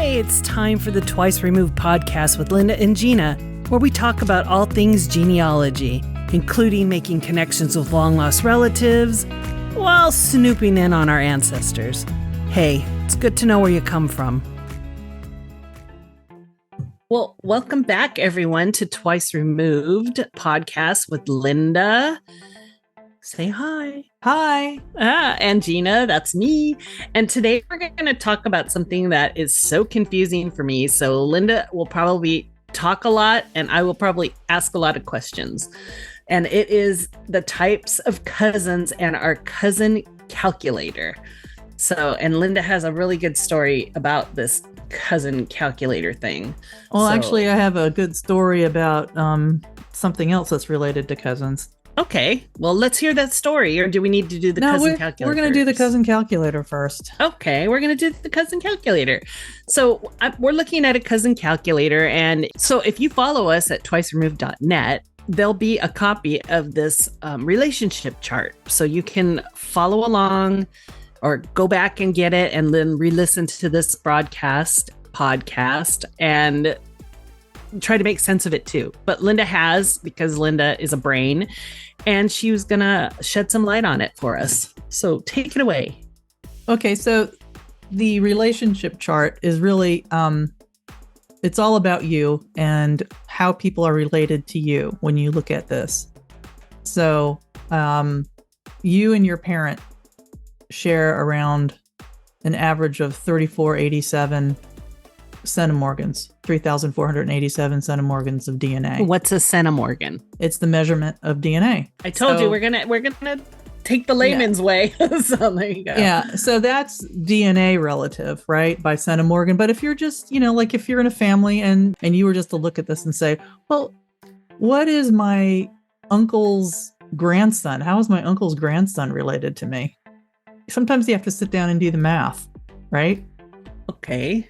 It's time for the Twice Removed podcast with Linda and Gina, where we talk about all things genealogy, including making connections with long-lost relatives while snooping in on our ancestors. Hey, it's good to know where you come from. Well, welcome back, everyone, to Twice Removed podcast with Linda. Say hi. Hi. And Gina, that's me. And today we're going to talk about something that is so confusing for me. So Linda will probably talk a lot and I will probably ask a lot of questions. And it is the types of cousins and our cousin calculator. So, and Linda has a really good story about this cousin calculator thing. Well, actually, I have a good story about something else that's related to cousins. Okay, well, let's hear that story. Or do we need to do the cousin calculator? We're going to do the cousin calculator first. Okay, we're going to do the cousin calculator. So we're looking at a cousin calculator. And so if you follow us at twiceremoved.net, there'll be a copy of this relationship chart. So you can follow along or go back and get it and then re-listen to this podcast and try to make sense of it too. But Linda has, because Linda is a brain, and she was gonna shed some light on it for us. So take it away. Okay, so the relationship chart is really, it's all about you and how people are related to you when you look at this. So you and your parent share around an average of 3,487 centimorgans, 3,487 centimorgans of DNA. What's a centimorgan? It's the measurement of DNA. I told you we're gonna take the layman's way. So there you go. Yeah, so that's DNA relative, right, by centimorgan. But if you're just, like if you're in a family and you were just to look at this and say, well, what is my uncle's grandson? How is my uncle's grandson related to me? Sometimes you have to sit down and do the math, right? Okay.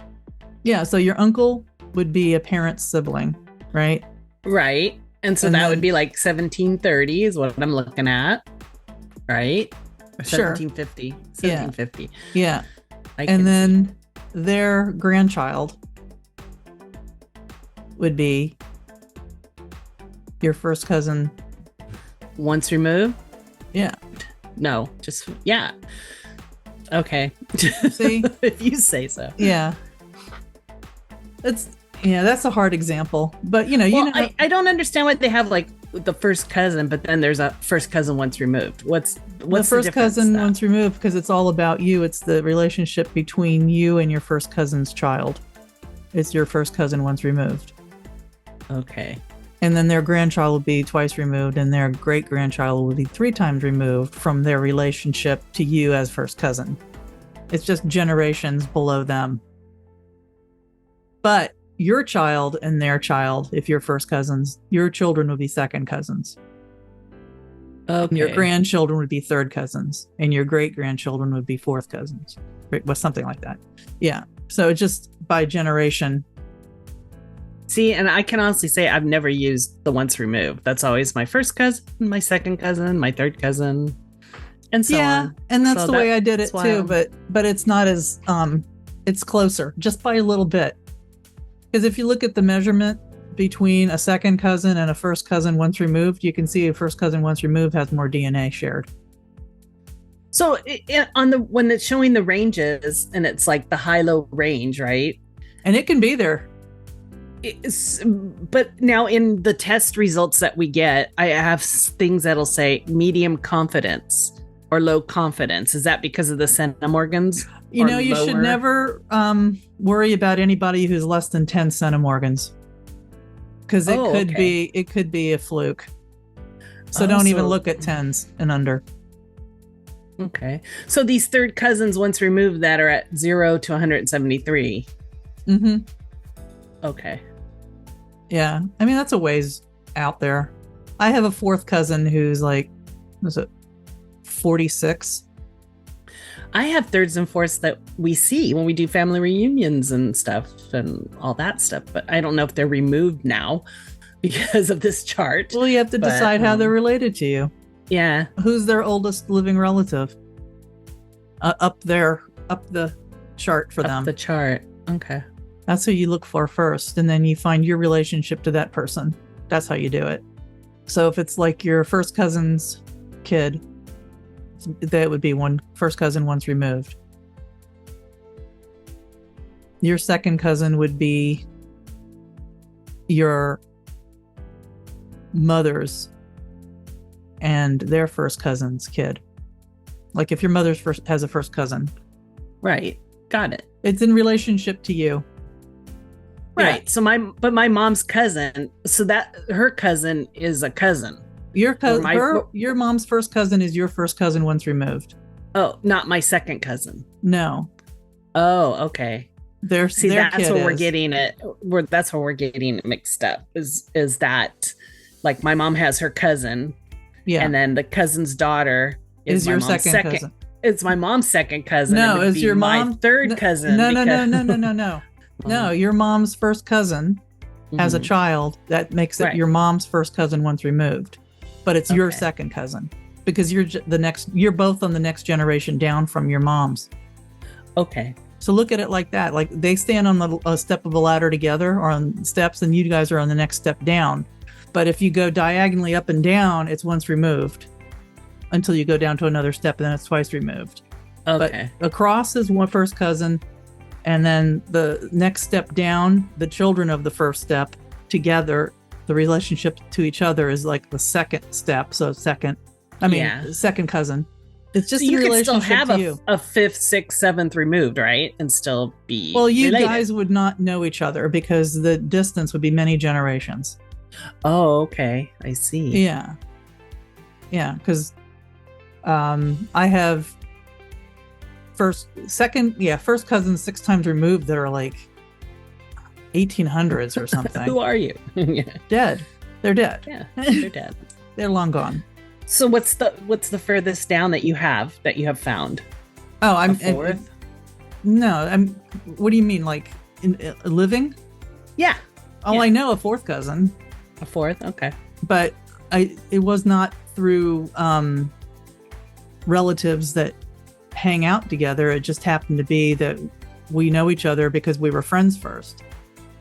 Yeah, so your uncle would be a parent's sibling, right? Right. And so that would be like 1730 is what I'm looking at, right? Or sure. 1750. 1750. Yeah. And then their grandchild would be your first cousin. Once removed? Yeah. No, just, yeah. Okay. See? If you say so. Yeah. That's a hard example, but I don't understand why they have like the first cousin, but then there's a first cousin once removed. What's the first cousin once removed? Because it's all about you. It's the relationship between you and your first cousin's child. It's your first cousin once removed. Okay. And then their grandchild will be twice removed, and their great grandchild will be 3 times removed from their relationship to you as first cousin. It's just generations below them. But your child and their child, if you're first cousins, your children would be second cousins. Okay. And your grandchildren would be third cousins, and your great grandchildren would be fourth cousins. Well, something like that. Yeah. So it's just by generation. See, and I can honestly say I've never used the once removed. That's always my first cousin, my second cousin, my third cousin, and so on. Yeah, and that's the way I did it too. But it's not as it's closer, just by a little bit. Because if you look at the measurement between a second cousin and a first cousin once removed, you can see a first cousin once removed has more DNA shared. So when it's showing the ranges, and it's like the high-low range, right? And it can be there. But now in the test results that we get, I have things that'll say medium confidence or low confidence. Is that because of the centimorgans? You should never worry about anybody who's less than 10 centimorgans, because it could be a fluke. So don't even look at 10s and under. Okay. So these third cousins once removed that are at 0 to 173. Mm-hmm. Okay. Yeah. I mean, that's a ways out there. I have a fourth cousin who's like, was it 46? I have thirds and fourths that we see when we do family reunions and stuff and all that stuff, but I don't know if they're removed now because of this chart. Well, you have to decide how they're related to you. Yeah. Who's their oldest living relative? Up the chart for them. Up the chart. Okay. That's who you look for first, and then you find your relationship to that person. That's how you do it. So if it's like your first cousin's kid, that would be one first cousin once removed. Your second cousin would be your mother's and their first cousin's kid. Like if your mother's has a first cousin. Right. Got it. It's in relationship to you. Right. Yeah. So my mom's cousin, so that her cousin is a cousin. Your your mom's first cousin is your first cousin once removed. Oh, not my second cousin. No. Oh, okay. That's what we're getting it. That's what we're getting mixed up. Is that like my mom has her cousin, yeah, and then the cousin's daughter is your second cousin. It's my mom's second cousin. No, is your mom third cousin? No. No, your mom's first cousin as a child. That makes it your mom's first cousin once removed, but it's your second cousin because you're both on the next generation down from your mom's. Okay. So look at it like that. Like they stand on a step of a ladder together or on steps and you guys are on the next step down. But if you go diagonally up and down, it's once removed until you go down to another step and then it's twice removed. Okay. But across is one first cousin. And then the next step down, the children of the first step together, the relationship to each other is like the second step. So second cousin. It's just so you a relationship can still have to you. a fifth, sixth, seventh removed, right? And still be well, you related. Guys would not know each other because the distance would be many generations. Oh, okay. I see. Yeah. Yeah, because I have first cousins 6 times removed that are like 1800s or something. Who are you? Dead. They're dead. Yeah, they're dead. They're long gone. So what's the furthest down that you have found? Oh, I'm fourth. What do you mean, like in living? Yeah. Oh, yeah. I know a fourth cousin. A fourth, okay. But it was not through relatives that hang out together. It just happened to be that we know each other because we were friends first,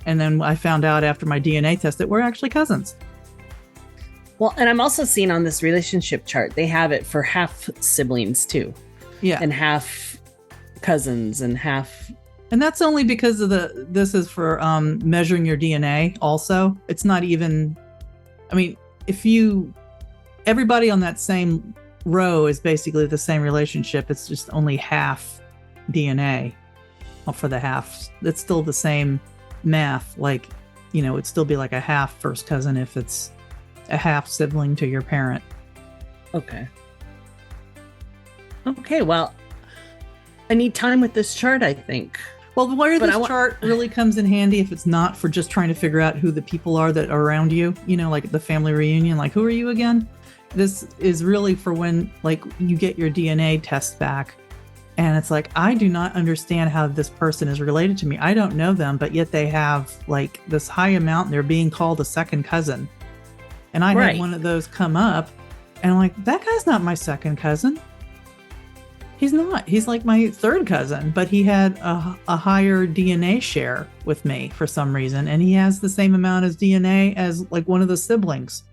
and then I found out after my DNA test that we're actually cousins. Well, and I'm also seeing on this relationship chart, they have it for half siblings too. Yeah. And half cousins and half. And that's only because of this is for measuring your DNA also. It's not even, I mean, everybody on that same row is basically the same relationship. It's just only half DNA for the half. It's still the same math. Like, it'd still be like a half first cousin if it's a half sibling to your parent. Okay, well, I need time with this chart, I think. Well, where this chart really comes in handy if it's not for just trying to figure out who the people are that are around you, like the family reunion, like who are you again? This is really for when like you get your DNA test back and it's like, I do not understand how this person is related to me. I don't know them, but yet they have like this high amount and they're being called a second cousin. And I had one of those come up and I'm like, that guy's not my second cousin. He's not. He's like my third cousin, but he had a higher DNA share with me for some reason. And he has the same amount of DNA as like one of the siblings.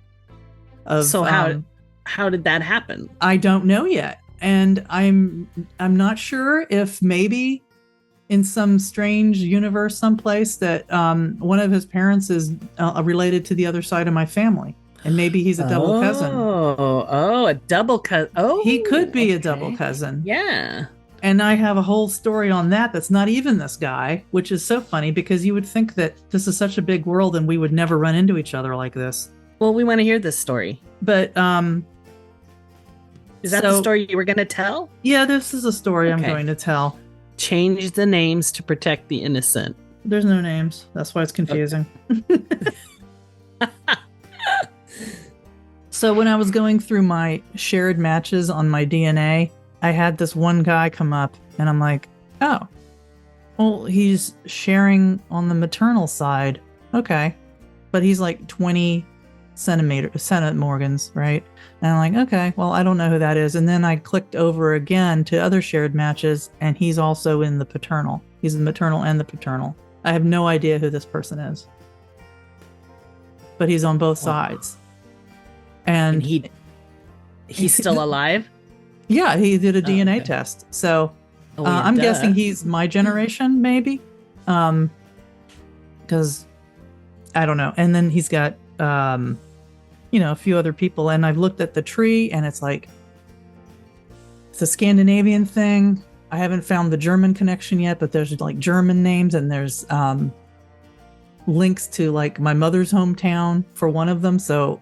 So how did that happen? I don't know yet. And I'm not sure if maybe in some strange universe someplace that one of his parents is related to the other side of my family. And maybe he's a double cousin. Oh, a double cousin. Oh, he could be a double cousin. Yeah. And I have a whole story on that's not even this guy, which is so funny because you would think that this is such a big world and we would never run into each other like this. Well, we want to hear this story. But is that the story you were going to tell? Yeah, this is a story I'm going to tell. Change the names to protect the innocent. There's no names. That's why it's confusing. Okay. So when I was going through my shared matches on my DNA, I had this one guy come up and I'm like, oh, well, he's sharing on the maternal side. Okay. But he's like 20 centimorgans, right? And I'm like, okay, well, I don't know who that is. And then I clicked over again to other shared matches and he's also in the paternal. He's the maternal and the paternal. I have no idea who this person is, but he's on both Wow. sides. And And he's still alive? yeah, he did a Oh, DNA okay. test. So Oh, yeah, I'm duh. guessing he's my generation, maybe. Because I don't know. And then he's got, a few other people. And I've looked at the tree, and it's like, it's a Scandinavian thing. I haven't found the German connection yet, but there's like German names, and there's links to like my mother's hometown for one of them. So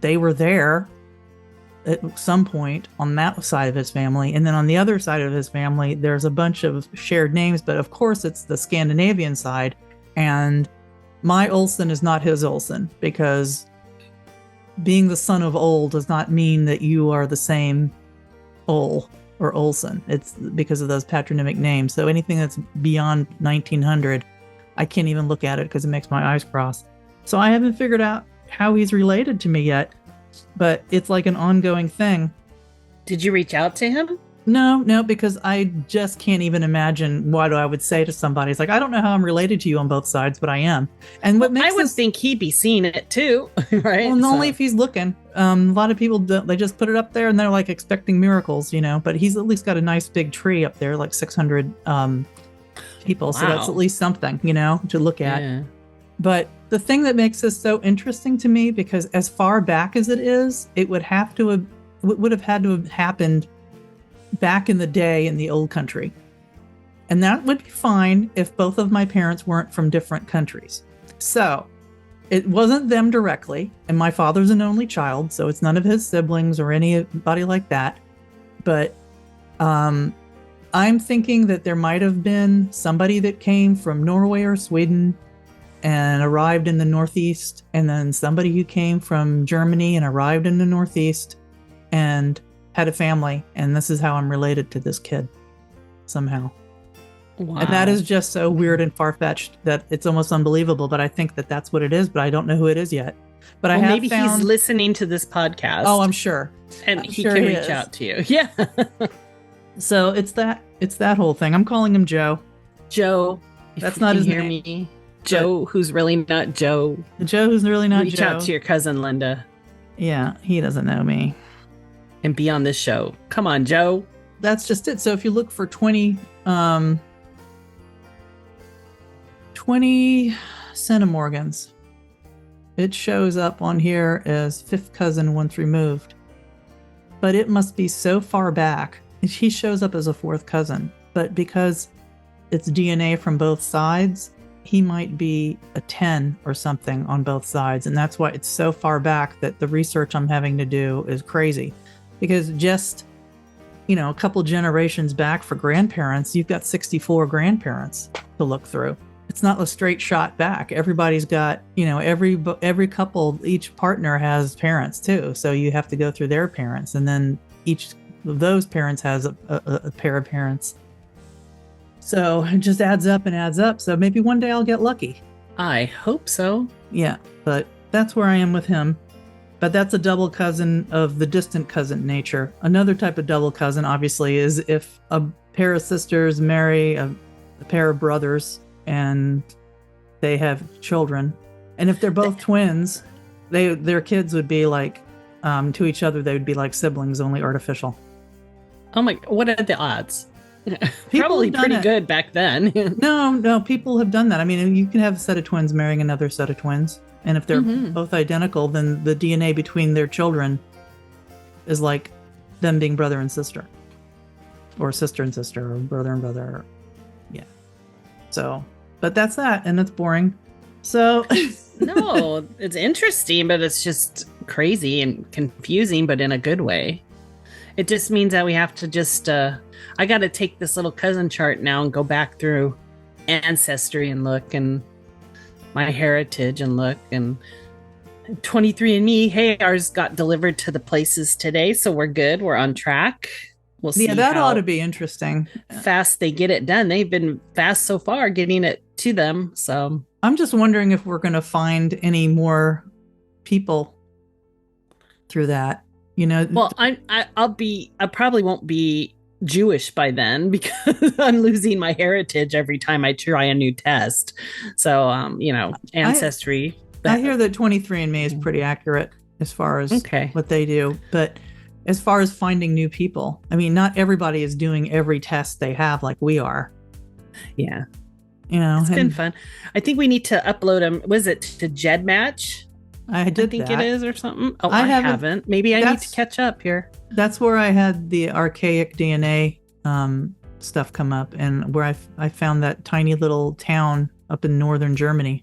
they were there at some point on that side of his family. And then on the other side of his family, there's a bunch of shared names, but of course it's the Scandinavian side. And my Olsen is not his Olsen, because being the son of Ol does not mean that you are the same Ol or Olsen. It's because of those patronymic names. So anything that's beyond 1900, I can't even look at it because it makes my eyes cross. So I haven't figured out how he's related to me yet, but it's like an ongoing thing. Did you reach out to him? No, because I just can't even imagine what I would say to somebody. It's like, I don't know how I'm related to you on both sides, but I am. And what makes I would this, think he'd be seeing it too, right? well, only So- if he's looking. A lot of people don't, they just put it up there and they're like expecting miracles, but he's at least got a nice big tree up there, like 600 people. So that's Wow. at least something, to look at. Yeah. But the thing that makes this so interesting to me, because as far back as it is, it would have had to have happened back in the day in the old country. And that would be fine if both of my parents weren't from different countries. So it wasn't them directly. And my father's an only child, so it's none of his siblings or anybody like that. But I'm thinking that there might have been somebody that came from Norway or Sweden and arrived in the Northeast, and then somebody who came from Germany and arrived in the Northeast and had a family, and this is how I'm related to this kid somehow. Wow. And that is just so weird and far-fetched that it's almost unbelievable, but I think that that's what it is, but I don't know who it is yet. But I Well, have maybe found... he's listening to this podcast. Oh, I'm sure. and I'm he sure can he reach is. out to you. Yeah. So it's that whole thing. I'm calling him Joe. Joe. if That's you not can his hear name. me. Joe, who's really not Joe. Joe, who's really not Reach Joe. out to your cousin Linda Yeah, he doesn't know me. and be on this show. Come on, Joe. That's just it. So if you look for 20 centimorgans, it shows up on here as fifth cousin once removed. But it must be so far back. He shows up as a fourth cousin. But because it's DNA from both sides, he might be a 10 or something on both sides. And that's why it's so far back that the research I'm having to do is crazy. Because just, a couple generations back for grandparents, you've got 64 grandparents to look through. It's not a straight shot back. Everybody's got, every couple, each partner has parents too. So you have to go through their parents. And then each of those parents has a pair of parents. So it just adds up and adds up. So maybe one day I'll get lucky. I hope so. Yeah, but that's where I am with him. But that's a double cousin of the distant cousin nature. Another type of double cousin, obviously, is if a pair of sisters marry a pair of brothers and they have children. And if they're both twins, their kids would be like, to each other, they would be like siblings, only artificial. Oh my, what are the odds? People Probably have done pretty it. good back then. No, people have done that. I mean, you can have a set of twins marrying another set of twins. And if they're Mhm. both identical, then the DNA between their children is like them being brother and sister. Or sister and sister, or brother and brother. Yeah. So, but that's that, and it's boring. So, No, it's interesting, but it's just crazy and confusing, but in a good way. It just means that we have to just, I got to take this little cousin chart now and go back through Ancestry and look and my heritage and look and 23andMe. Hey, ours got delivered to the places today, so we're good. We're on track. We'll see yeah, that how ought to be interesting. fast they get it done. They've been fast so far getting it to them. So I'm just wondering if we're going to find any more people through that. well, I probably won't be Jewish by then because I'm losing my heritage every time I try a new test. So, ancestry. I hear that 23andMe is pretty accurate as far as Okay. what they do, but as far as finding new people, I mean, not everybody is doing every test they have like we are. Yeah. It's been fun. I think we need to upload them. Was it to GEDmatch? I think it is or something. Oh, I haven't. Maybe I need to catch up here. That's where I had the archaic DNA stuff come up, and where I found that tiny little town up in northern Germany.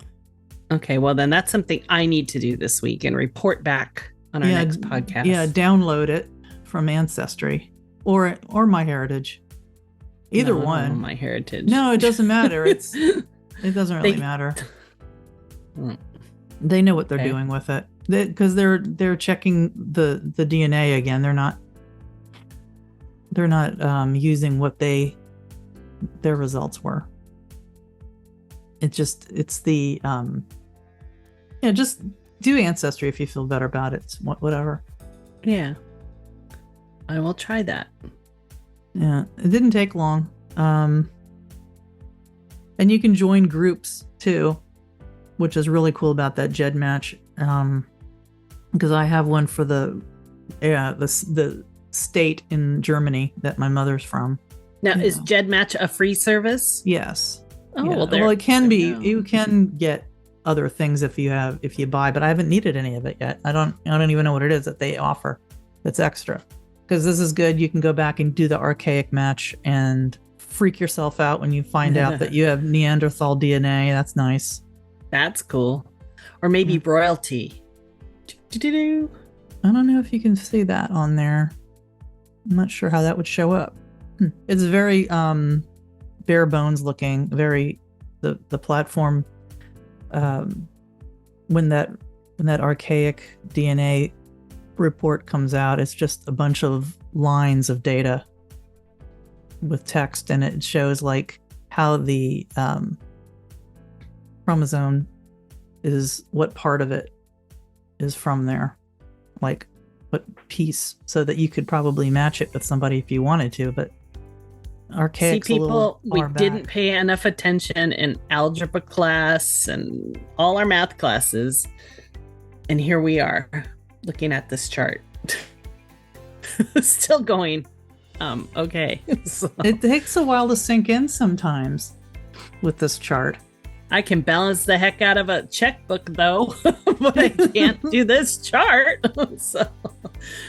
Okay, well then that's something I need to do this week and report back on our next podcast. Yeah, download it from Ancestry or MyHeritage. Either one. MyHeritage. No, it doesn't matter. It doesn't really matter. They know what they're doing with it because they're checking the DNA again. They're not using what their results were. It's the just do Ancestry if you feel better about it. Whatever. Yeah, I will try that. Yeah, it didn't take long. And you can join groups too, which is really cool about that GEDmatch. Because I have one for the state in Germany that my mother's from. Now, is GEDmatch a free service? Yes. Oh, yeah. Well, it can be. You can get other things if you buy, but I haven't needed any of it yet. I don't even know what it is that they offer that's extra. Because this is good. You can go back and do the archaic match and freak yourself out when you find out that you have Neanderthal DNA. That's nice. That's cool. Or maybe royalty. I don't know if you can see that on there. I'm not sure how that would show up. It's very bare bones looking. Very the platform. When that archaic DNA report comes out, it's just a bunch of lines of data with text, and it shows like how the chromosome is, what part of it is from there, like what piece, so that you could probably match it with somebody if you wanted to. But archaic people, we didn't pay enough attention in algebra class and all our math classes, and here we are looking at this chart. Still going. Okay. So, it takes a while to sink in sometimes with this chart. I can balance the heck out of a checkbook though, but I can't do this chart. So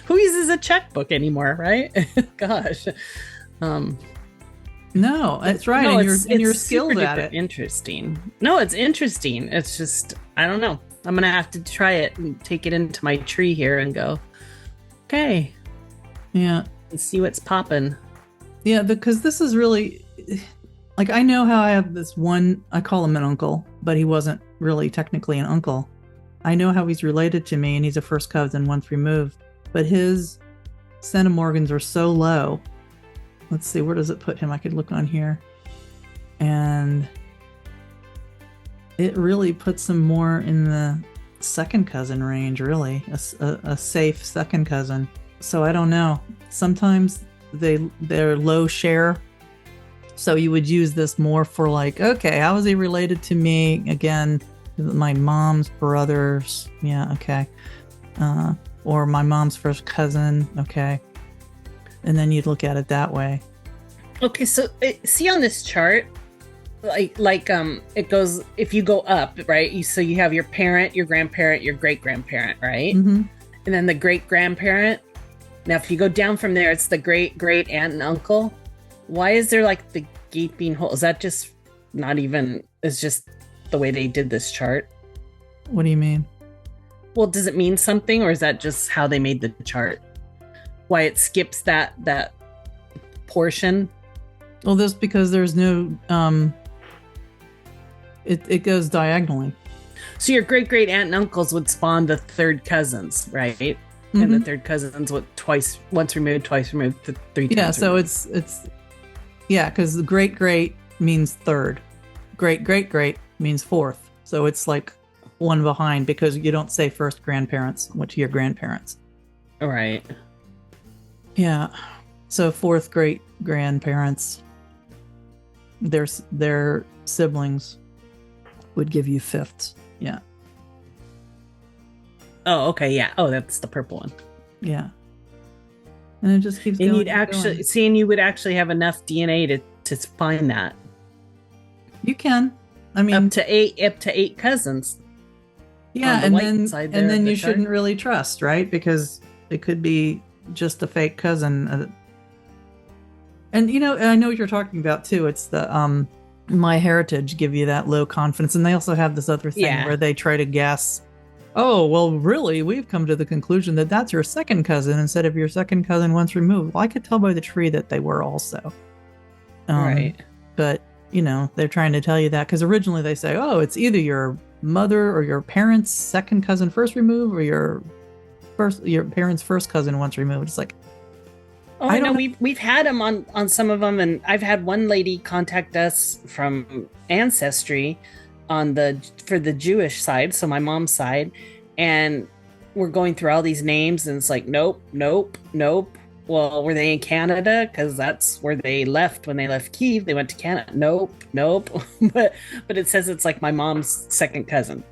who uses a checkbook anymore, right? Gosh. No, that's right. No, and you're skilled at it. Interesting. No, it's interesting. It's just, I don't know. I'm going to have to try it and take it into my tree here and go, okay. Yeah. And see what's popping. Yeah, because this is really, like, I know how I have this one, I call him an uncle, but he wasn't really technically an uncle. I know how he's related to me, and he's a first cousin once removed, but his centimorgans are so low. Let's see, where does it put him? I could look on here. And it really puts him more in the second cousin range, really. A safe second cousin. So I don't know. Sometimes they're low share. So you would use this more for like, okay, how is he related to me? Again, my mom's brothers. Yeah, okay. Or my mom's first cousin. Okay. And then you'd look at it that way. Okay, so see on this chart, like it goes, if you go up, right? So you have your parent, your grandparent, your great grandparent, right? Mm-hmm. And then the great grandparent. Now, if you go down from there, it's the great great aunt and uncle. Why is there like the gaping hole? Is that just not even? It's just the way they did this chart. What do you mean? Well, does it mean something, or is that just how they made the chart? Why it skips that portion? Well, that's because there's no it goes diagonally. So your great great aunt and uncles would spawn the third cousins, right? Mm-hmm. And the third cousins would once removed, twice removed, three times. Yeah, so removed. it's because the great great means third, great great great means fourth. So it's like one behind, because you don't say first grandparents went to your grandparents. All right. Yeah. So fourth great grandparents, their siblings would give you fifths. Yeah. Oh, okay, yeah. Oh, that's the purple one. Yeah. And it just keeps And going. you'd actually seeing you would actually have enough DNA to find that. You can. I mean, up to eight cousins. Yeah, the and white then side there and of then the you chart. shouldn't really trust, right? Because it could be just a fake cousin. And I know what you're talking about too. It's the My Heritage give you that low confidence, and they also have this other thing Yeah. where they try to guess. Oh, well, really, we've come to the conclusion that that's your second cousin instead of your second cousin once removed. Well, I could tell by the tree that they were also. Right. But, they're trying to tell you that because originally they say, oh, it's either your mother or your parents' second cousin first removed or your parents' first cousin once removed. It's like, Oh, I know we've had them on some of them, and I've had one lady contact us from Ancestry for the Jewish side, so my mom's side, and we're going through all these names, and it's like, nope. Well, were they in Canada? Because that's where they left when they left Kyiv. They went to Canada. Nope. but it says it's like my mom's second cousin.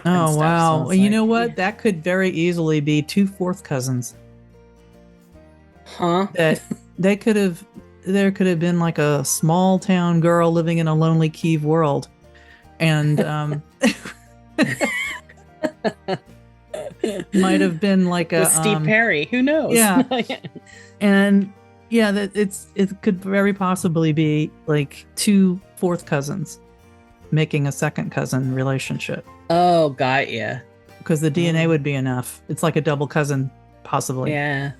Oh, wow. So Well, you know like, what? That could very easily be 2 fourth cousins. Huh? That there could have been like a small town girl living in a lonely Kyiv world. And might have been like a With Steve Perry. Who knows? Yeah. And yeah, it could very possibly be like 2 fourth cousins making a second cousin relationship. Oh, got ya. Because the DNA would be enough. It's like a double cousin, possibly. Yeah.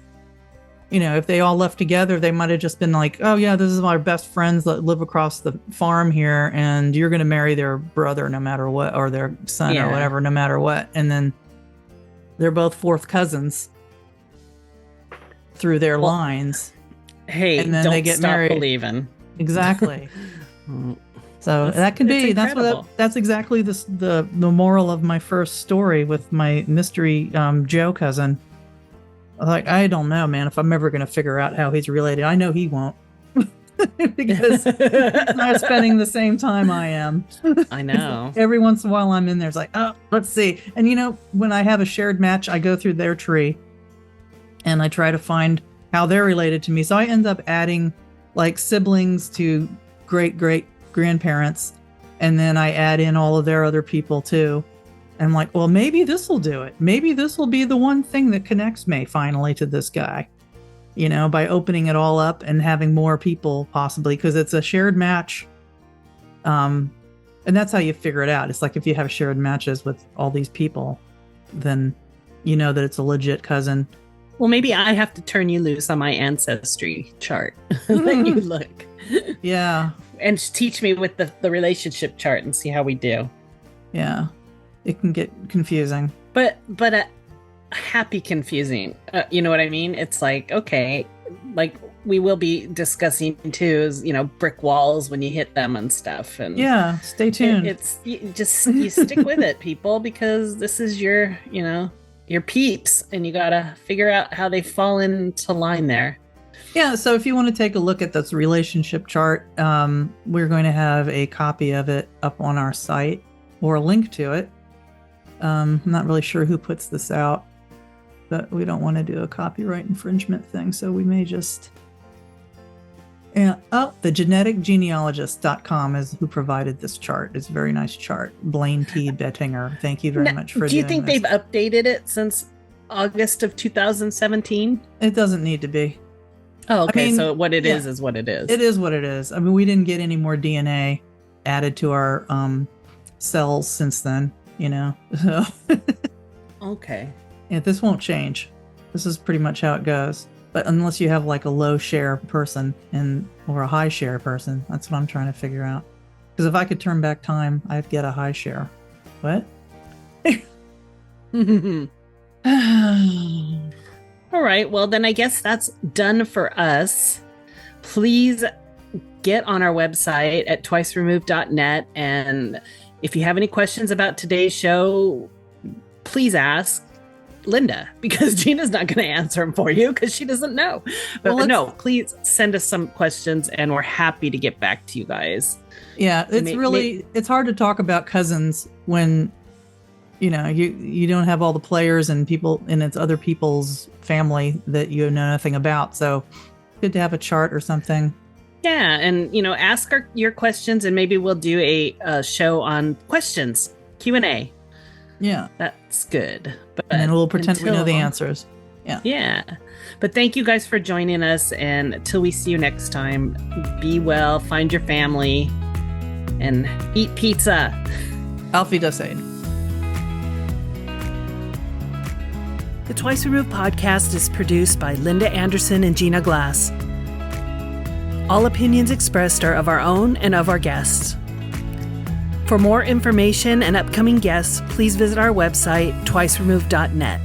If they all left together, they might have just been like, oh, yeah, this is my best friends that live across the farm here, and you're going to marry their brother no matter what, or their son or whatever, no matter what. And then they're both fourth cousins through their lines. Hey, and then don't they get stop married. believing. Exactly. So that could be. That's exactly the moral of my first story with my mystery Joe cousin. Like, I don't know, man, if I'm ever going to figure out how he's related. I know he won't. Because he's not spending the same time I am. I know. Every once in a while I'm in there, it's like, oh, let's see. And when I have a shared match, I go through their tree and I try to find how they're related to me. So I end up adding like siblings to great grandparents, and then I add in all of their other people too. I'm like, well, maybe this will do it. Maybe this will be the one thing that connects me finally to this guy, by opening it all up and having more people possibly, because it's a shared match. And that's how you figure it out. It's like if you have shared matches with all these people, then you know that it's a legit cousin. Well, maybe I have to turn you loose on my Ancestry chart. Let you look. Yeah. And teach me with the relationship chart and see how we do. Yeah. It can get confusing. But happy confusing. You know what I mean? It's like, okay, like we will be discussing too is, brick walls when you hit them and stuff. And yeah, stay tuned. You stick with it, people, because this is your peeps, and you got to figure out how they fall into line there. Yeah, so if you want to take a look at this relationship chart, we're going to have a copy of it up on our site or a link to it. I'm not really sure who puts this out, but we don't want to do a copyright infringement thing, so we may just... thegeneticgenealogist.com is who provided this chart. It's a very nice chart. Blaine T. Bettinger. Thank you very much for doing this. Do you think they've updated it since August of 2017? It doesn't need to be. Oh, okay. So what it is what it is. It is what it is. I mean, we didn't get any more DNA added to our cells since then, So okay. Yeah, this won't change. This is pretty much how it goes. But unless you have like a low share person or a high share person, that's what I'm trying to figure out. Because if I could turn back time, I'd get a high share. What? All right. Well, then I guess that's done for us. Please get on our website at twiceremoved.net. And if you have any questions about today's show, please ask. Linda, because Gina's not going to answer them for you because she doesn't know. But no, please send us some questions and we're happy to get back to you guys. Yeah, it's hard to talk about cousins when, you don't have all the players and people, and it's other people's family that you know nothing about. So good to have a chart or something. Yeah, and ask your questions, and maybe we'll do a show on questions, Q&A. Yeah, that's good. But and then we'll pretend we know the answers. Yeah. But thank you guys for joining us, and until we see you next time, be well, find your family, and eat pizza. Auf Wiedersehen. The Twice Removed podcast is produced by Linda Anderson and Gina Glass. All opinions expressed are of our own and of our guests. For more information and upcoming guests, please visit our website, twiceremoved.net.